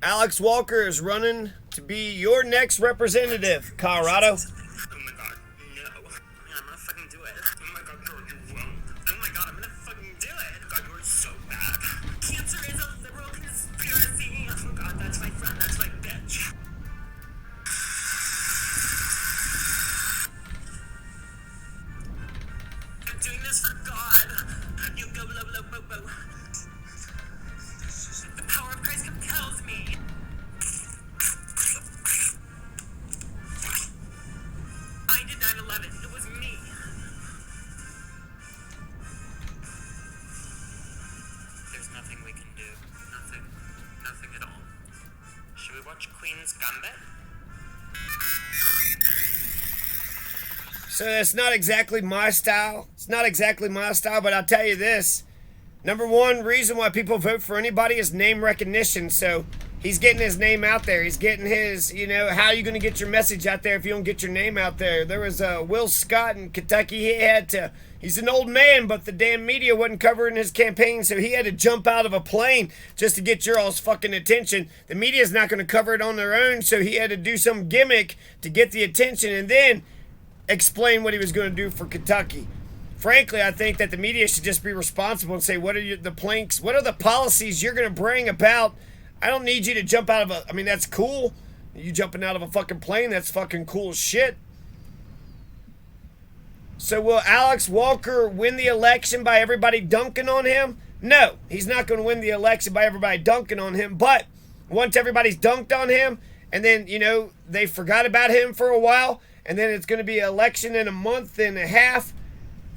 Alex Walker is running to be your next representative, Colorado. Oh my god, no. Yeah, I'm gonna fucking do it. Oh my god, girl, you won't. Oh my god, I'm gonna fucking do it. God, you're so bad. Cancer is a liberal conspiracy. Oh god, that's my friend, that's my bitch. I'm doing this for God. You go, low, low, bo, bo. The power of Christ compels me. I did 9/11. It was me. There's nothing we can do. Nothing. Nothing at all. Should we watch Queen's Gambit? So that's not exactly my style. It's not exactly my style, but I'll tell you this. Number one reason why people vote for anybody is name recognition. So he's getting his name out there. He's getting his, how are you going to get your message out there if you don't get your name out there? There was Will Scott in Kentucky. He's an old man, but the damn media wasn't covering his campaign, so he had to jump out of a plane just to get your all's fucking attention. The media's not going to cover it on their own, so he had to do some gimmick to get the attention and then explain what he was going to do for Kentucky. Frankly, I think that the media should just be responsible and say, what are the planks? What are the policies you're going to bring about? I don't need you to jump out of that's cool. You jumping out of a fucking plane, that's fucking cool as shit. So will Alex Walker win the election by everybody dunking on him? No, he's not going to win the election by everybody dunking on him. But once everybody's dunked on him, and then, they forgot about him for a while, and then it's going to be an election in a month and a half,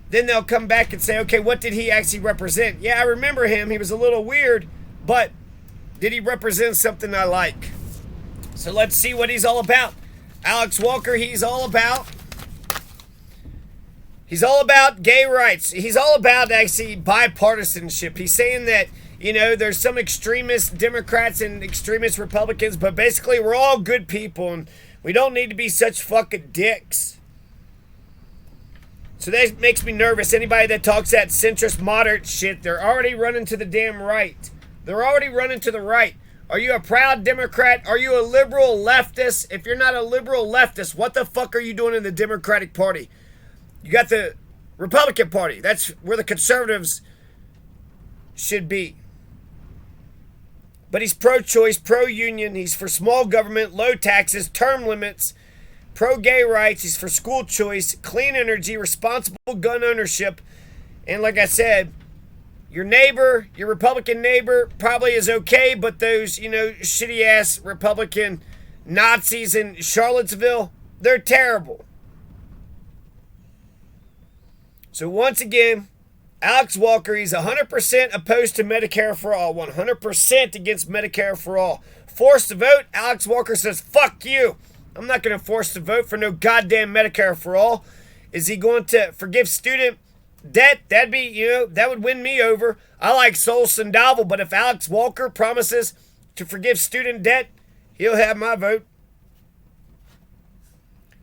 then they'll come back and say, okay, what did he actually represent? Yeah, I remember him. He was a little weird, but did he represent something I like? So let's see what he's all about. Alex Walker, he's all about gay rights. He's all about actually bipartisanship. He's saying that, there's some extremist Democrats and extremist Republicans, but basically we're all good people and we don't need to be such fucking dicks. So that makes me nervous. Anybody that talks that centrist moderate shit, they're already running to the damn right. They're already running to the right. Are you a proud Democrat? Are you a liberal leftist? If you're not a liberal leftist, what the fuck are you doing in the Democratic Party? You got the Republican Party. That's where the conservatives should be. But he's pro-choice, pro-union. He's for small government, low taxes, term limits, pro-gay rights. He's for school choice, clean energy, responsible gun ownership. And like I said, your neighbor, your Republican neighbor probably is okay, but those, shitty-ass Republican Nazis in Charlottesville, they're terrible. So once again, Alex Walker, he's 100% opposed to Medicare for all, 100% against Medicare for all. Forced to vote, Alex Walker says, fuck you. I'm not going to force to vote for no goddamn Medicare for all. Is he going to forgive student debt? That'd be, that would win me over. I like Sol Sandoval, but if Alex Walker promises to forgive student debt, he'll have my vote.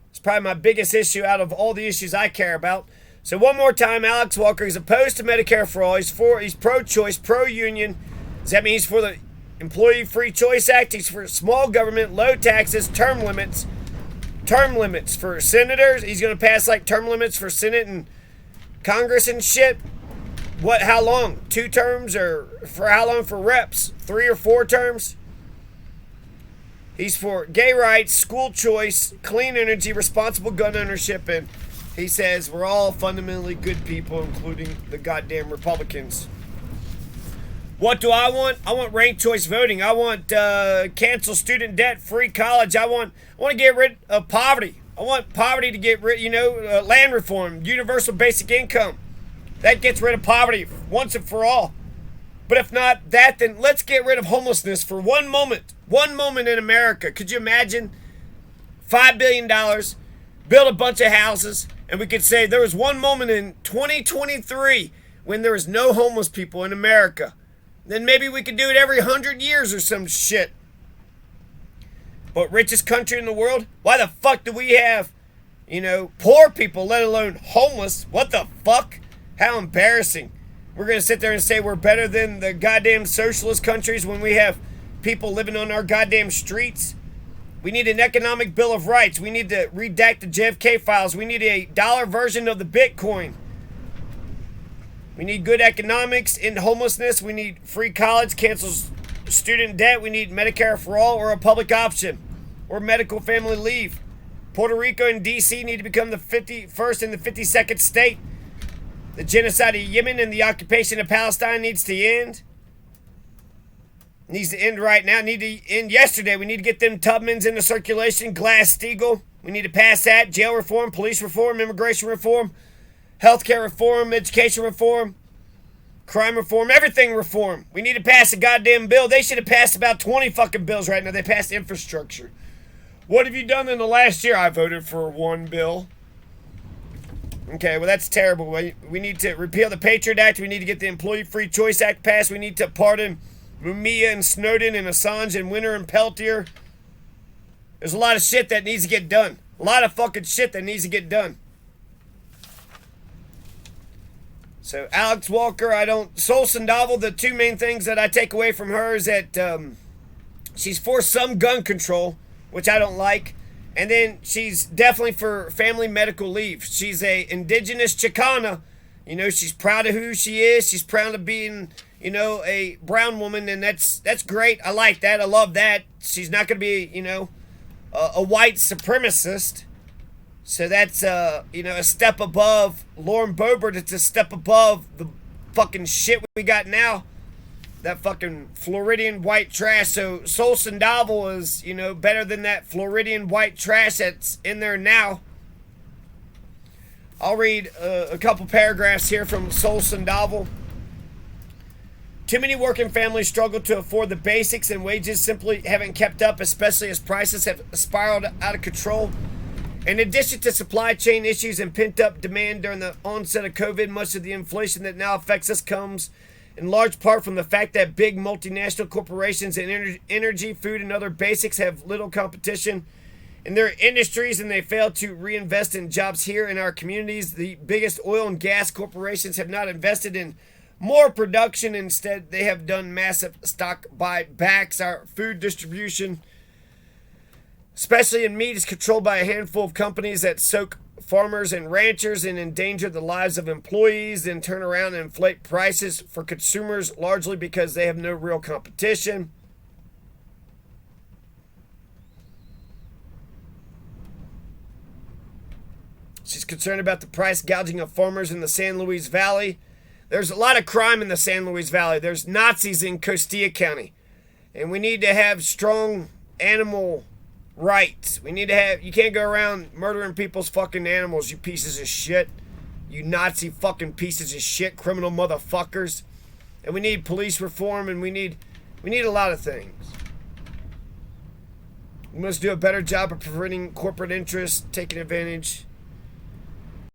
It's probably my biggest issue out of all the issues I care about. So one more time, Alex Walker, he's opposed to Medicare for all. He's pro-choice, pro-union. Does that mean he's for the Employee Free Choice Act? He's for small government, low taxes, term limits. Term limits for senators. He's going to pass term limits for Senate and Congress and shit. What? How long? 2 terms? Or for how long for reps? 3 or 4 terms? He's for gay rights, school choice, clean energy, responsible gun ownership, and he says we're all fundamentally good people, including the goddamn Republicans. What do I want? I want ranked choice voting. I want cancel student debt, free college. I want to get rid of poverty. I want poverty to get rid, land reform, universal basic income. That gets rid of poverty once and for all. But if not that, then let's get rid of homelessness for one moment. One moment in America. Could you imagine? $5 billion, build a bunch of houses, and we could say there was one moment in 2023 when there was no homeless people in America. Then maybe we could do it every 100 years or some shit. But richest country in the world? Why the fuck do we have, poor people, let alone homeless? What the fuck? How embarrassing. We're going to sit there and say we're better than the goddamn socialist countries when we have people living on our goddamn streets. We need an economic bill of rights. We need to redact the JFK files. We need a dollar version of the Bitcoin. We need good economics, end homelessness. We need free college, cancel student debt. We need Medicare for all or a public option or medical family leave. Puerto Rico and D.C. need to become the 51st and the 52nd state. The genocide of Yemen and the occupation of Palestine needs to end. Needs to end right now. Need to end yesterday. We need to get them Tubmans into circulation. Glass-Steagall. We need to pass that. Jail reform, police reform, immigration reform, healthcare reform, education reform, crime reform, everything reform. We need to pass a goddamn bill. They should have passed about 20 fucking bills right now. They passed infrastructure. What have you done in the last year? I voted for one bill. Okay, well, that's terrible. We need to repeal the Patriot Act. We need to get the Employee Free Choice Act passed. We need to pardon Mumia and Snowden and Assange and Winter and Peltier. There's a lot of shit that needs to get done. A lot of fucking shit that needs to get done. So, Alex Walker, Sol Sandoval, the two main things that I take away from her is that she's for some gun control, which I don't like. And then she's definitely for family medical leave. She's a indigenous Chicana. You know, she's proud of who she is. She's proud of being, you know, a brown woman, and that's great. I like that. I love that. She's not going to be, you know, a white supremacist. So that's, you know, a step above Lauren Boebert. It's a step above the fucking shit we got now. That fucking Floridian white trash. So Sol Sandoval is, you know, better than that Floridian white trash that's in there now. I'll read a couple paragraphs here from Sol Sandoval. Too many working families struggle to afford the basics, and wages simply haven't kept up, especially as prices have spiraled out of control. In addition to supply chain issues and pent-up demand during the onset of COVID, much of the inflation that now affects us comes in large part from the fact that big multinational corporations in energy, food, and other basics have little competition in their industries, and they fail to reinvest in jobs here in our communities. The biggest oil and gas corporations have not invested in more production. Instead, they have done massive stock buybacks. Our food distribution, especially in meat, is controlled by a handful of companies that soak farmers and ranchers and endanger the lives of employees, then turn around and inflate prices for consumers, largely because they have no real competition. She's concerned about the price gouging of farmers in the San Luis Valley. There's a lot of crime in the San Luis Valley. There's Nazis in Costilla County. And we need to have strong animal rights. We need to have... You can't go around murdering people's fucking animals, you pieces of shit. You Nazi fucking pieces of shit, criminal motherfuckers. And we need police reform, and we need a lot of things. We must do a better job of preventing corporate interests taking advantage